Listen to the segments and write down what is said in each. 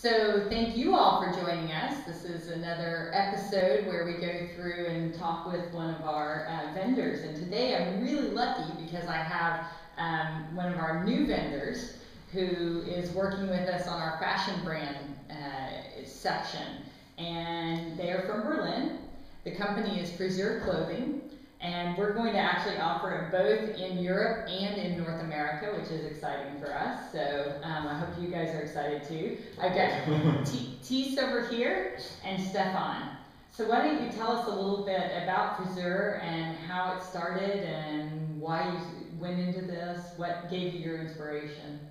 So thank you all for joining us. This is another episode where we go through and talk with one of our vendors. And today I'm really lucky because I have one of our new vendors who is working with us on our fashion brand section. And they are from Berlin. The company is FRISURclothing. And we're going to actually offer it both in Europe and in North America, which is exciting for us. So I hope you guys are excited too. I've got Thies over here and Stephan. So why don't you tell us a little bit about FRISUR and how it started and why you went into this, what gave you your inspiration?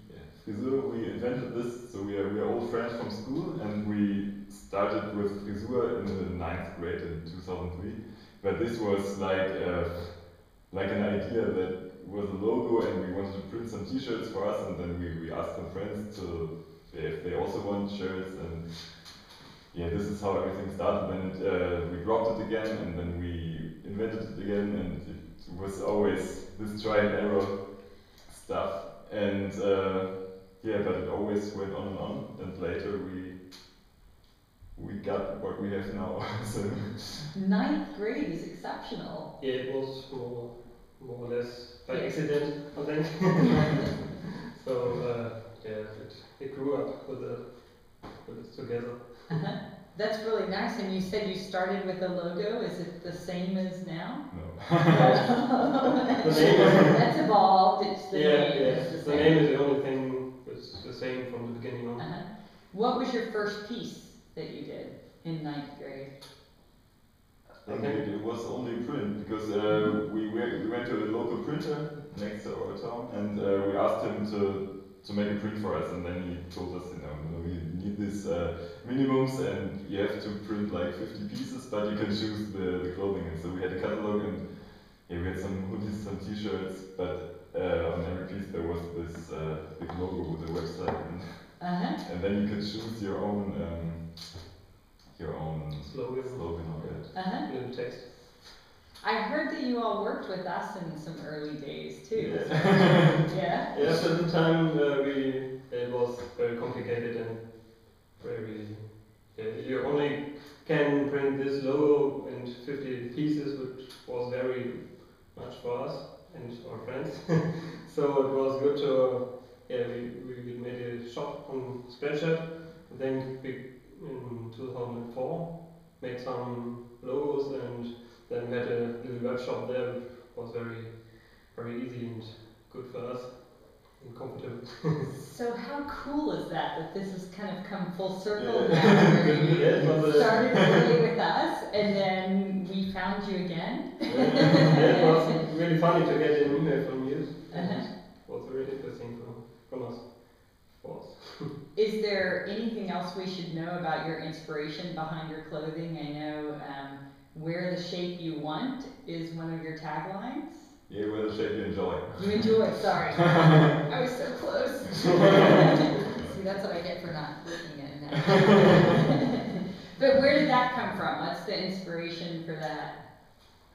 Yeah, FRISUR, we invented this, so we are old friends from school, and we started with FRISUR in the 9th grade in 2003. But this was like an idea that was a logo, and we wanted to print some T-shirts for us, and then we asked some friends if they also want shirts, and yeah, this is how everything started. Then we dropped it again, and then we invented it again, and it was always this try and error stuff, and yeah, but it always went on, and later we got what we have now. So 9th grade is exceptional. Yeah, it was more or less by accident, I think. So yeah, it grew up with it together. That's really nice. And you said you started with a logo. Is it the same as now? No. That's evolved. It's the name. Yeah. It's The name is the only thing that's the same from the beginning on. What was your first piece that you did in 9th grade? I think it was only print, because we went to a local printer next to our town, and we asked him to make a print for us, and then he told us, you need these minimums, and you have to print like 50 pieces, but you can choose the clothing. And so we had a catalog, and yeah, we had some hoodies, some T-shirts, but on every piece there was this big logo with a website, and then you could choose your own slogan on it. In the text. I heard that you all worked with us in some early days too. Yeah. Yes, at the time it was very complicated and very. You only can print this logo in 50 pieces, which was very much for us and our friends. So it was good to. We made a shop on Spreadshirt. I think in 2004 made some logos, and then we had a little web shop there, which was very, very easy and good for us and comfortable. So how cool is that this has kind of come full circle now, where you started really with us and then we found you again? It was really funny to get an email from you. It was very interesting from us. Is there anything else we should know about your inspiration behind your clothing? I know wear the shape you want is one of your taglines. Yeah, wear the shape you enjoy. You enjoy, sorry. I was so close. See, that's what I get for not looking at that. But where did that come from? What's the inspiration for that?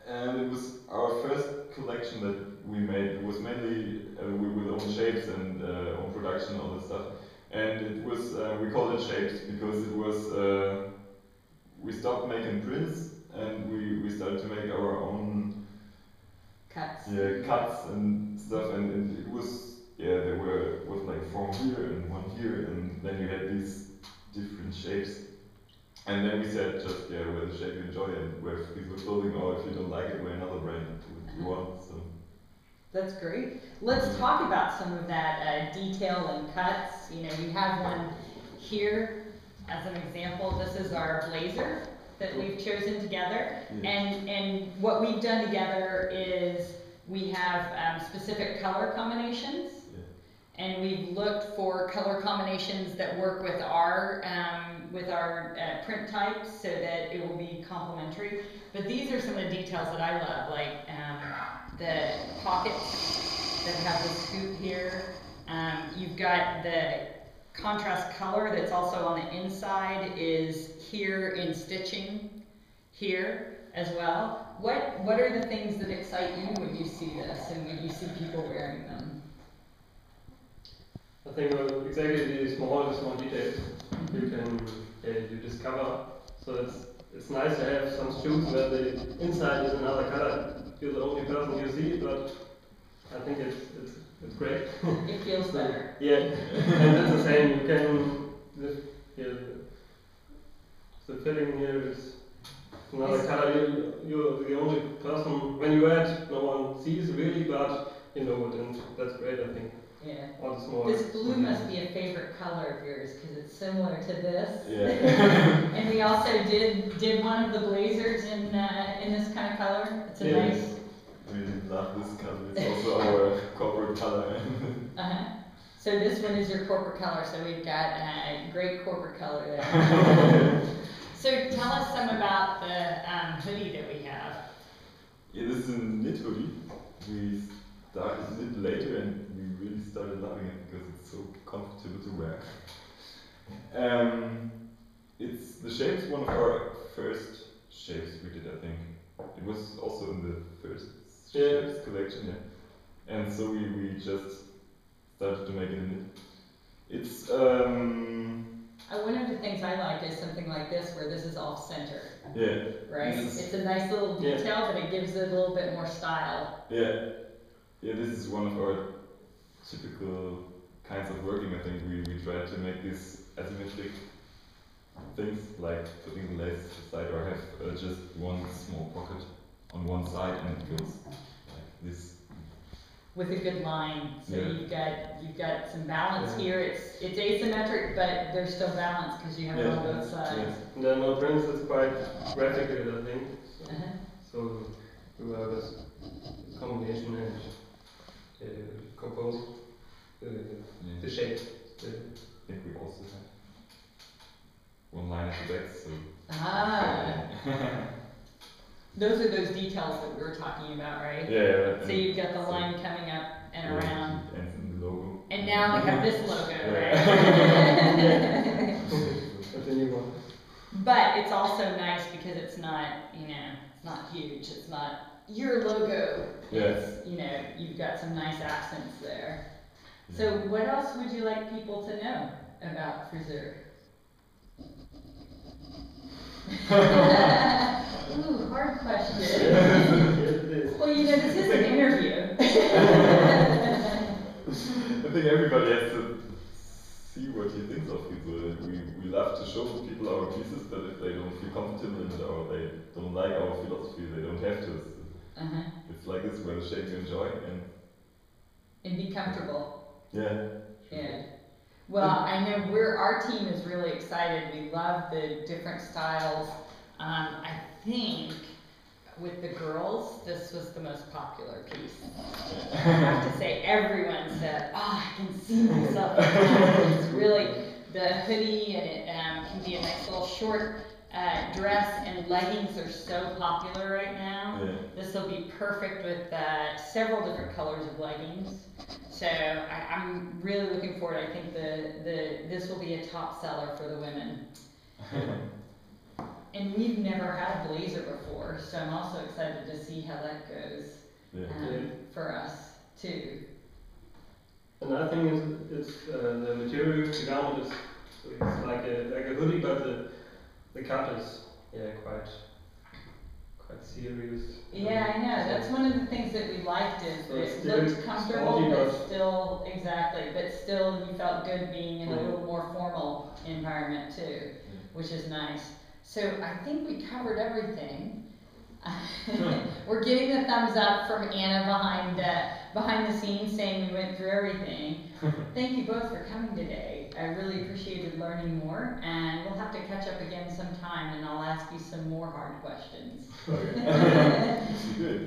And it was our first collection that we made. It was mainly with own shapes and own production, all that stuff. And it was, we called it shapes because it was, we stopped making prints, and we started to make our own cuts. Yeah, cuts and stuff, and it was, there was like 4 here and 1 here, and then you had these different shapes. And then we said just, wear the shape you enjoy, and wear FRISURclothing, or if you don't like it, wear another brand if you want. So. That's great. Let's talk about some of that detail and cuts. You know, we have one here as an example. This is our blazer that we've chosen together. And what we've done together is we have specific color combinations. And we've looked for color combinations that work with our print types so that it will be complementary. But these are some of the details that I love, like the pockets that have the scoop here. You've got the contrast color that's also on the inside is here in stitching here as well. What are the things that excite you when you see this and when you see people wearing them? I think exactly the small details you can you discover. So it's nice to have some shoes where the inside is another color. You're the only person you see, but I think it's great. It feels better. Yeah, and it's the same. You can the fitting here is another color. You're the only person when you wear it. No one sees really, but you know it, and that's great. I think. Yeah. All the small. This blue must be a favorite color of yours because it's similar to this. Yeah. And we also did one of the blazers in this kind of color. It's a nice. We love this color. It's also our corporate color. So this one is your corporate color. So we've got a great corporate color there. So tell us some about the hoodie that we have. Yeah, this is a knit hoodie. We started knit later and we really started loving it because it's so comfortable to wear. The shape's one of our first shapes we did, I think. It was also in the first shapes collection, yeah. And so we just started to make it in it. It's one of the things I like is something like this where this is off center. Yeah. Right? It's a nice little detail, but it gives it a little bit more style. Yeah. Yeah, this is one of our typical kinds of working. I think we try to make these asymmetric things, like putting the laces aside or have just one small pocket on one side and it goes like this. With a good line, so you've got some balance here. It's asymmetric, but there's still balance because you have it on both sides. And then no prints, it's quite graphical, I think. So you have this combination and compose the shape. I think we also have one line at the back, so. Those are those details that we were talking about, right? Yeah. So you've got the line coming up and around. And the logo. And now we have this logo, right? That's a new one. But it's also nice because it's not, it's not huge. It's not your logo. It's, you've got some nice accents there. So what else would you like people to know about FRISUR? Ooh, hard question. Well, this is an interview. I think everybody has to see what he thinks of FRISUR. We love to show people our pieces, but if they don't feel comfortable in it or they don't like our philosophy, they don't have to. It's like this, wear the shape you enjoy and be comfortable. Yeah. Yeah. Well, I know our team is really excited. We love the different styles. I think with the girls, this was the most popular piece. I have to say, everyone said, I can see myself in that. It's really the hoodie, and it can be a nice little short dress, and leggings are so popular right now. This will be perfect with several different colors of leggings. So I'm really looking forward. I think this will be a top seller for the women. And we've never had a blazer before, so I'm also excited to see how that goes for us too. Another thing is the material of the garment is it's like a hoodie, but the cut is quite serious. Yeah, I know. That's one of the things that we liked is that it looked comfortable, but still you felt good being in a little more formal environment too, which is nice. So I think we covered everything. We're getting the thumbs up from Anna behind the scenes saying we went through everything. Thank you both for coming today. I really appreciated learning more, and we'll have to catch up again sometime, and I'll ask you some more hard questions.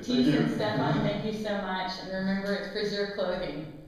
Thies and Stephan, thank you so much, and remember, it's FRISURclothing.